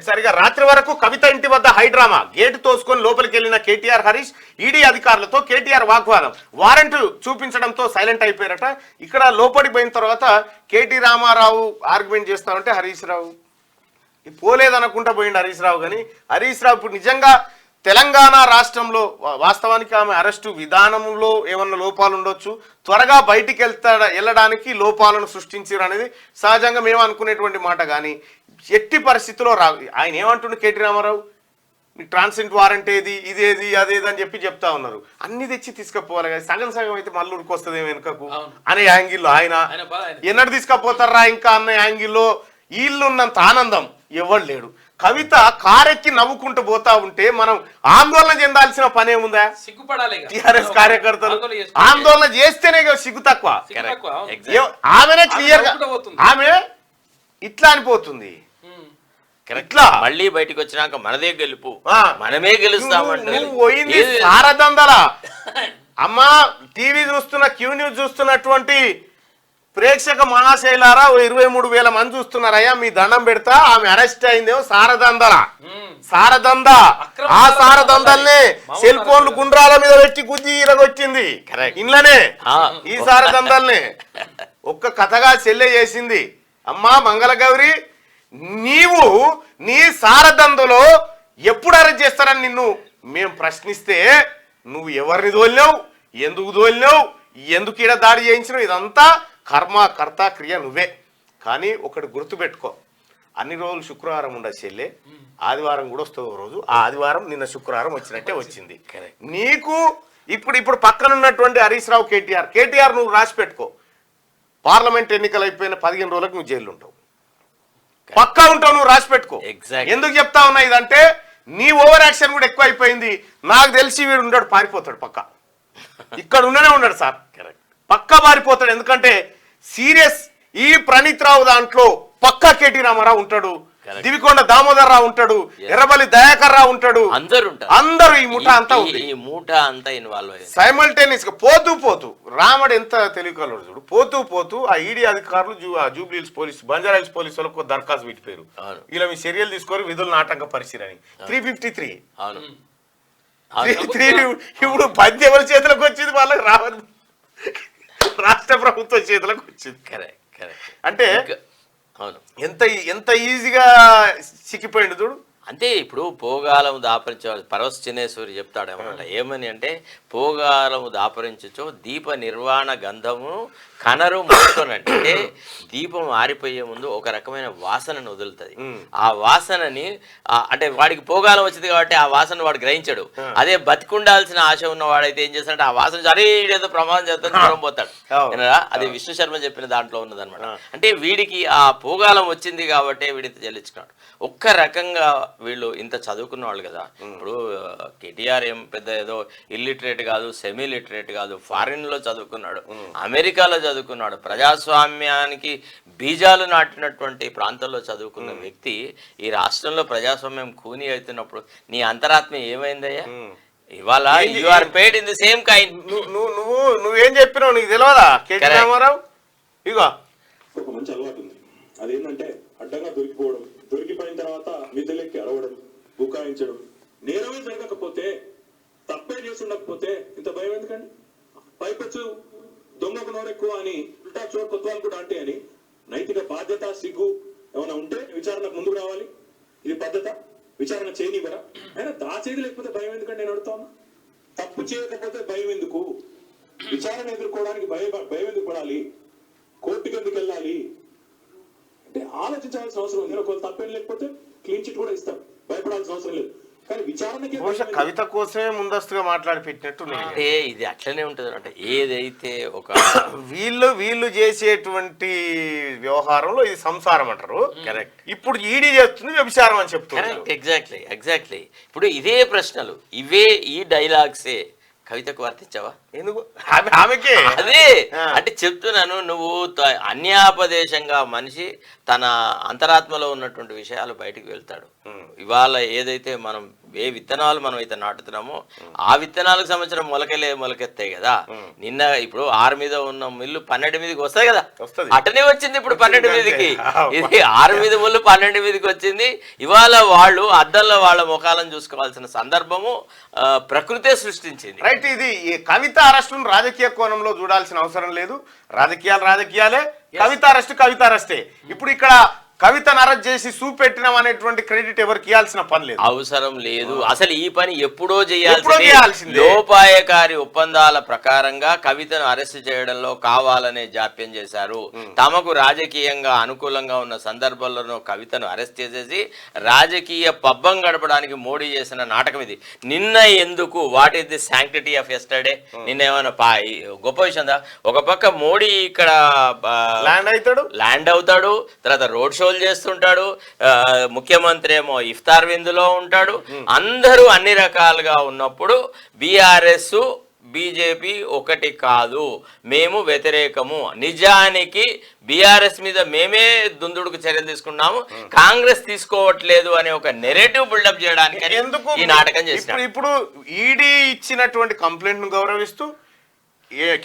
Right సరిగా రాత్రి వరకు కవిత ఇంటి వద్ద హైడ్రామా గేటు తోసుకొని లోపలికి వెళ్లిన కేటీఆర్ హరీష్ ఈడీ అధికారులతో కేటీఆర్ వాగ్వాదం వారెంట్ చూపించడంతో సైలెంట్ అయిపోయారట. ఇక్కడ లోపలికి పోయిన తర్వాత కేటీ రామారావు ఆర్గ్యుమెంట్ చేస్తామంటే హరీష్ రావు పోలేదనుకుంటా పోయిండు హరీష్ రావు. కానీ హరీష్ రావు ఇప్పుడు నిజంగా తెలంగాణ రాష్ట్రంలో వాస్తవానికి ఆమె అరెస్టు విధానంలో ఏమన్నా లోపాలు ఉండొచ్చు, త్వరగా బయటికి వెళ్ళడానికి లోపాలను సృష్టించారు అనేది సహజంగా మేము అనుకునేటువంటి మాట. కానీ ఎట్టి పరిస్థితుల్లో ఆయన ఏమంటుండే కేటీ రామారావు ట్రాన్సిడెంట్ వారెంట్ ఏది ఇదేది అదేది అని చెప్తా ఉన్నారు. అన్ని తెచ్చి తీసుకుపోవాలి కదా, సగం సగం అయితే మళ్ళీ ఉరికొస్తుంది వెనుకకు అనే యాంగిల్లో ఆయన ఎన్నడు తీసుకుపోతారా ఇంకా అన్న యాంగిల్లో వీళ్ళు ఉన్నంత ఆనందం ఎవరు లేడు. కవిత కారెక్కి నవ్వుకుంటూ పోతా ఉంటే మనం ఆందోళన చెందాల్సిన పనే ఉందా? టిఆర్ఎస్ కార్యకర్తలు ఆందోళన చేస్తేనే సిగ్గు తక్కువ. ఆమెనే క్లియర్ గా ఆమె ఇట్లా అనిపోతుంది. ఇట్లా మళ్ళీ బయటకు వచ్చినాక మనదే గెలుపు, మనమే గెలుస్తామంటే పోయింది సారదందలా. అమ్మా టీవీ చూస్తున్న క్యూ న్యూస్ చూస్తున్నటువంటి ప్రేక్షక మహాశైలారా 23,000 మంది చూస్తున్నారయ్యా, మీ దండం పెడతా. ఆమె అరెస్ట్ అయిందేమో సారదందల ఆ సారదందల్ని సెల్ ఫోన్లు గుండ్రాల మీద పెట్టి గుజ్జి ఇరగొచ్చింది ఇంట్లోనే. ఈ సారదందల్ని ఒక్క కథగా చెల్లె చేసింది. అమ్మా మంగళగౌరి నీవు నీ సారదందులో ఎప్పుడు అరెస్ట్ చేస్తారని నిన్ను మేము ప్రశ్నిస్తే నువ్వు ఎవరిని తోలినావు, ఎందుకు తోలినావు, ఎందుకు ఈడ దాడి చేయించినావు, ఇదంతా కర్మ కర్త క్రియ నువ్వే. కానీ ఒకటి గుర్తుపెట్టుకో, అన్ని రోజులు శుక్రవారం ఉండదు చెల్లె, ఆదివారం కూడా వస్తుంది ఓ రోజు. ఆ ఆదివారం నిన్న శుక్రవారం వచ్చినట్టే వచ్చింది నీకు. ఇప్పుడు పక్కన ఉన్నటువంటి హరీష్ రావు కేటీఆర్ నువ్వు రాసి పెట్టుకో, పార్లమెంట్ ఎన్నికలు అయిపోయిన 15 రోజులకు నువ్వు జైలు ఉంటావు, పక్కా ఉంటావు, నువ్వు రాసి పెట్టుకో. ఎందుకు చెప్తా ఉన్నా ఇదంటే నీ ఓవర్ యాక్షన్ కూడా ఎక్కువ అయిపోయింది. నాకు తెలిసి వీడు ఉన్నాడు పారిపోతాడు, పక్కా ఇక్కడ ఉండడు సార్, పక్కా పారిపోతాడు. ఎందుకంటే సీరియస్ ఈ ప్రణీత్ రావు దాంట్లో పక్కా కేటీ రామారావు ఉంటాడు, దివికొండ దామోదర్ రావు ఉంటాడు, ఎర్రబల్లి దయాకర్ రావు ఉంటాడు, అందరూ ఈ ముఠా అంతా ఇన్వాల్వ్ సైమల్టేనియస్ గా పోతూ రాముడు ఎంత తెలియకలడు చూడు. పోతూ ఆ ఈడీ అధికారులు జూబ్లీహిల్స్ పోలీసు బంజారాహిల్స్ పోలీసు వాళ్ళకు దరఖాస్తు పెట్టిపోయారు, ఇలా మీ చర్యలు తీసుకొని విధులను ఆటంక పరిశీలని 353. ఇప్పుడు బంద్ ఎవరి చేతులకు వచ్చింది, వాళ్ళకి రావద్దు, రాష్ట్ర ప్రభుత్వం చేతులకు వచ్చింది. అంటే ఎంత ఈజీగా సిక్కిపోయింది చూడు. అంటే ఇప్పుడు పోగాలము దాపరించేవాడు పరవశ చిన్నేశ్వరి చెప్తాడేమన్నమాట. ఏమని అంటే పోగాలము దాపరించో దీప నిర్వాణ గంధము కనరు ముట్టుకోనంటే, అంటే దీపం ఆరిపోయే ముందు ఒక రకమైన వాసనను వదులుతుంది. ఆ వాసనని అంటే వాడికి పోగాలం వచ్చింది కాబట్టి ఆ వాసన వాడు గ్రహించాడు. అదే బతికుండాల్సిన ఆశ ఉన్నవాడైతే ఏం చేస్తాడంటే ఆ వాసన అరే ఏదో ప్రమాదం చేస్తాడు, దూరం పోతాడు. అది విష్ణు శర్మ చెప్పిన దాంట్లో ఉన్నదనమాట. అంటే వీడికి ఆ పోగాలం వచ్చింది కాబట్టి వీడితో చెల్లించుకున్నాడు. ఒక్క రకంగా వీళ్ళు ఇంత చదువుకున్న వాళ్ళు కదా. ఇప్పుడు కేటీఆర్ ఏం పెద్ద ఏదో ఇల్లిటరేట్ కాదు, సెమీ లిటరేట్ కాదు, ఫారిన్ లో చదువుకున్నాడు, అమెరికాలో చదువుకున్నాడు, ప్రజాస్వామ్యానికి బీజాలు నాటినటువంటి ప్రాంతంలో చదువుకున్న వ్యక్తి ఈ రాష్ట్రంలో ప్రజాస్వామ్యం కూని అవుతున్నప్పుడు నీ అంతరాత్మ ఏమైందయ్యా? ఇవాళ you are paid in the same kind. నువ్వేం చెప్పినావు నీకు తెలియదా కేటీ రామారావు? ఇగో ఒక మంచి అలవాటు ఉంది, అదేంటంటే అడ్డంగా దొరికిపోవడం, దొరికిపోయిన తర్వాత మిద్దెలెక్కి అరవడం, బుకాయించడం. నేరమే జరగకపోతే తప్పే చేసి ఉండకపోతే ఇంత భయం ఎందుకండి? పైపెచ్చు దొంగకు నోరెక్కువ అని ఉల్టా చోటు కొత్వాలు కూడా అంటే అని నైతిక బాధ్యత సిగ్గు ఏమైనా ఉంటే విచారణకు ముందుకు రావాలి. ఇది పద్ధత, విచారణ చేయనివ్వరా? అయినా దాచేది లేకపోతే భయం ఎందుకంటే నేను అడుగుతా ఉన్నా. తప్పు చేయకపోతే భయం ఎందుకు? విచారణ ఎదుర్కోవడానికి భయం ఎందుకు పడాలి? కోర్టుకు ఎందుకు వెళ్ళాలి అంటే ఆలోచించాల్సిన అవసరం ఉంది. ఒకవేళ తప్పేం లేకపోతే క్లీన్ చిట్ కూడా ఇస్తాం, భయపడాల్సిన అవసరం లేదు. కానీ విచారణకి కవిత కోసమే ముందస్తుగా మాట్లాడి పెట్టినట్టు అంటే ఇది అట్లనే ఉంటుంది. అంటే ఏదైతే ఒక వీళ్ళు చేసేటువంటి వ్యవహారంలో ఇది సంసారం అంటారు. కరెక్ట్. ఇప్పుడు ఈడీ చేస్తుంది వ్యభిచారం అని చెప్తున్నారు. ఎగ్జాక్ట్లీ. ఇప్పుడు ఇదే ప్రశ్నలు ఇవే ఈ డైలాగ్సే కవితకు వర్తించావా? ఎందుకు ఆమెకే అదే అంటే చెప్తున్నాను. నువ్వు అన్యాపదేశంగా మనిషి తన అంతరాత్మలో ఉన్నటువంటి విషయాలు బయటికి వెళ్తాడు. ఇవాళ ఏదైతే మనం ఏ విత్తనాలు మనం అయితే నాటుతున్నామో ఆ విత్తనాలకు సంబంధించిన మొలకెత్తాయి కదా. నిన్న ఇప్పుడు 6 మీద ఉన్న మిల్లు 12 మీదకి వస్తాయి కదా, అటనే వచ్చింది ఇప్పుడు 12 మీదకి. ఇది 6 మీద ముళ్ళు 12 మీదకి వచ్చింది. ఇవాళ వాళ్ళు అద్దంలో వాళ్ళ ముఖాలను చూసుకోవాల్సిన సందర్భము ప్రకృతే సృష్టించింది. రైట్. ఇది కవిత అరెస్టును రాజకీయ కోణంలో చూడాల్సిన అవసరం లేదు. రాజకీయాలే, కవిత అరెస్టే. ఇప్పుడు ఇక్కడ కవితను అరెస్ట్ చేసి చూపెట్టినాం అనేటువంటి క్రెడిట్ ఎవరికి ఇవ్వాల్సిన పని లేదు, అవసరం లేదు. అసలు ఈ పని ఎప్పుడో చేయాల్సింది. లోపాయకారి ఒప్పందాల ప్రకారంగా కవితను అరెస్ట్ చేయడంలో కావాలనే జాప్యం చేశారు. తమకు రాజకీయంగా అనుకూలంగా ఉన్న సందర్భంలోనూ కవితను అరెస్ట్ చేసేసి రాజకీయ పబ్బం గడపడానికి మోడీ చేసిన నాటకం ఇది. నిన్న ఎందుకు what is the sanctity of yesterday? నిన్న ఏమైనా గొప్ప విషయం. ఒక పక్క మోడీ ఇక్కడ ల్యాండ్ అవుతాడు, తర్వాత రోడ్ షో చేస్తుంటాడు, ముఖ్యమంత్రి ఏమో ఇఫ్తార్ విందులో ఉంటాడు. అందరూ అన్ని రకాలుగా ఉన్నప్పుడు బీఆర్ఎస్ బీజేపీ ఒకటి కాదు, మేము వ్యతిరేకము, నిజానికి బీఆర్ఎస్ మీద మేమే దుందుడుకు చర్యలు తీసుకున్నాము, కాంగ్రెస్ తీసుకోవట్లేదు అనే ఒక నెరేటివ్ బిల్డప్ చేయడానికి ఎందుకు ఈ నాటకం చేశారు. ఇప్పుడు ఈడీ ఇచ్చినటువంటి కంప్లైంట్ ను గౌరవిస్తూ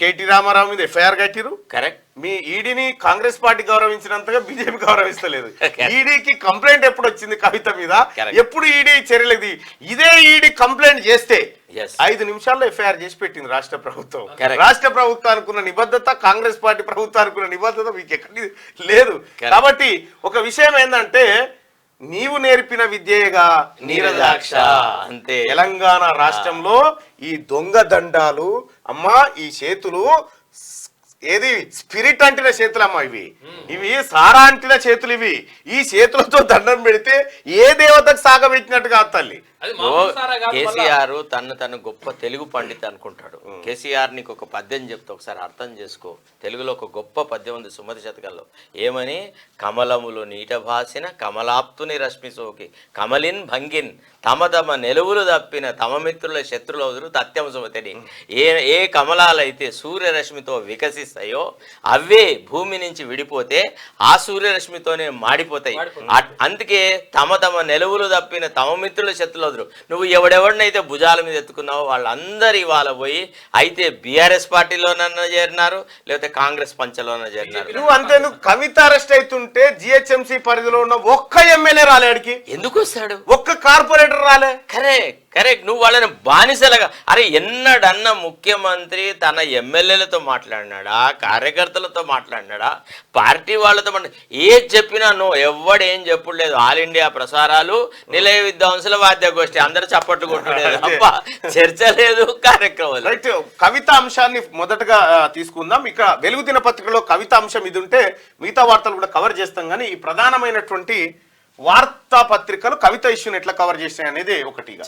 కేటీ రామారావు మీద ఎఫ్ఐఆర్ కట్టిరు. కరెక్ట్. మీ ఈడీని కాంగ్రెస్ పార్టీ గౌరవించినంతగా బీజేపీ గౌరవిస్తలేదు. ఈడీకి కంప్లైంట్ ఎప్పుడు వచ్చింది కవిత మీద? ఎప్పుడు ఈడీ చర్యలేదు? ఇదే ఈడీ కంప్లైంట్ చేస్తే 5 నిమిషాల్లో ఎఫ్ఐఆర్ చేసి పెట్టింది రాష్ట్ర ప్రభుత్వం. రాష్ట్ర ప్రభుత్వానికి ఉన్న నిబద్ధత, కాంగ్రెస్ పార్టీ ప్రభుత్వానికి ఉన్న నిబద్ధత మీకు ఎక్కడి లేదు. కాబట్టి ఒక విషయం ఏంటంటే, నీవు నేర్పిన విద్యేగా నీరజాక్ష. అంతే. తెలంగాణ రాష్ట్రంలో ఈ దొంగ దండాలు అమ్మా, ఈ చేతులు ఏది స్పిరిట్ అంటిన చేతులమ్మా, ఇవి సారా అంటిన చేతులు. ఈ చేతులతో దండం పెడితే ఏ దేవతకు సాగబెట్టినట్టుగా తల్లి. కేసీఆర్ తను గొప్ప తెలుగు పండిత్ అనుకుంటాడు. కేసీఆర్ నీకు ఒక పద్యం చెప్తే ఒకసారి అర్థం చేసుకో. తెలుగులో ఒక గొప్ప పద్యం ఉంది సుమతి శతకంలో. ఏమని? కమలములు నీట భాసిన కమలాప్తుని రశ్మి సోకి కమలిన్ భంగిన్ తమ నెలువులు తప్పిన తమ మిత్రుల శత్రులవుదురు తత్యం సుమతిని. ఏ కమలాలైతే సూర్యరశ్మితో వికసిస్తాయో అవే భూమి నుంచి విడిపోతే ఆ సూర్యరశ్మితోనే మాడిపోతాయి. అందుకే తమ నెలువులు తప్పిన తమ మిత్రుల శత్రులు. నువ్వు ఎవడెవడినైతే భుజాల మీద ఎత్తుకున్నావో వాళ్ళందరూ ఇవాళ పోయి అయితే బీఆర్ఎస్ పార్టీలోనన్నా చేరినారు, లేకపోతే కాంగ్రెస్ పంచలోనన్నా చేరినారు. నువ్వు అంతేందుకు కవిత అరెస్ట్ అవుతుంటే జిహెచ్ఎంసీ పరిధిలో ఉన్న ఒక్క ఎమ్మెల్యే రాలేడికి? ఎందుకు వస్తాడు? ఒక్క కార్పొరేటర్ రాలే. కరెక్ట్. నువ్వు వాళ్ళని బానిసలుగా, అరే ఎన్నడన్న ముఖ్యమంత్రి తన ఎమ్మెల్యేలతో మాట్లాడినాడా, కార్యకర్తలతో మాట్లాడినాడా, పార్టీ వాళ్ళతో ఏది చెప్పినా నువ్వు ఎవడేం చెప్పులేదు. ఆల్ ఇండియా ప్రసారాలు, నిలయ విద్వాంసుల వాద్య గోష్ఠి, అందరూ చప్పట్లు కొట్టలేదు తప్ప చర్చ లేదు, కార్యక్రమాలు. రైట్. కవిత అంశాన్ని మొదటగా తీసుకుందాం. ఇక వెలుగు దినపత్రికలో కవిత అంశం ఇది ఉంటే మిగతా వార్తలు కూడా కవర్ చేస్తాం. కానీ ఈ ప్రధానమైనటువంటి వార్తాపత్రికలు కవిత ఇష్యూని ఎట్లా కవర్ చేసినాయి అనేది ఒకటిగా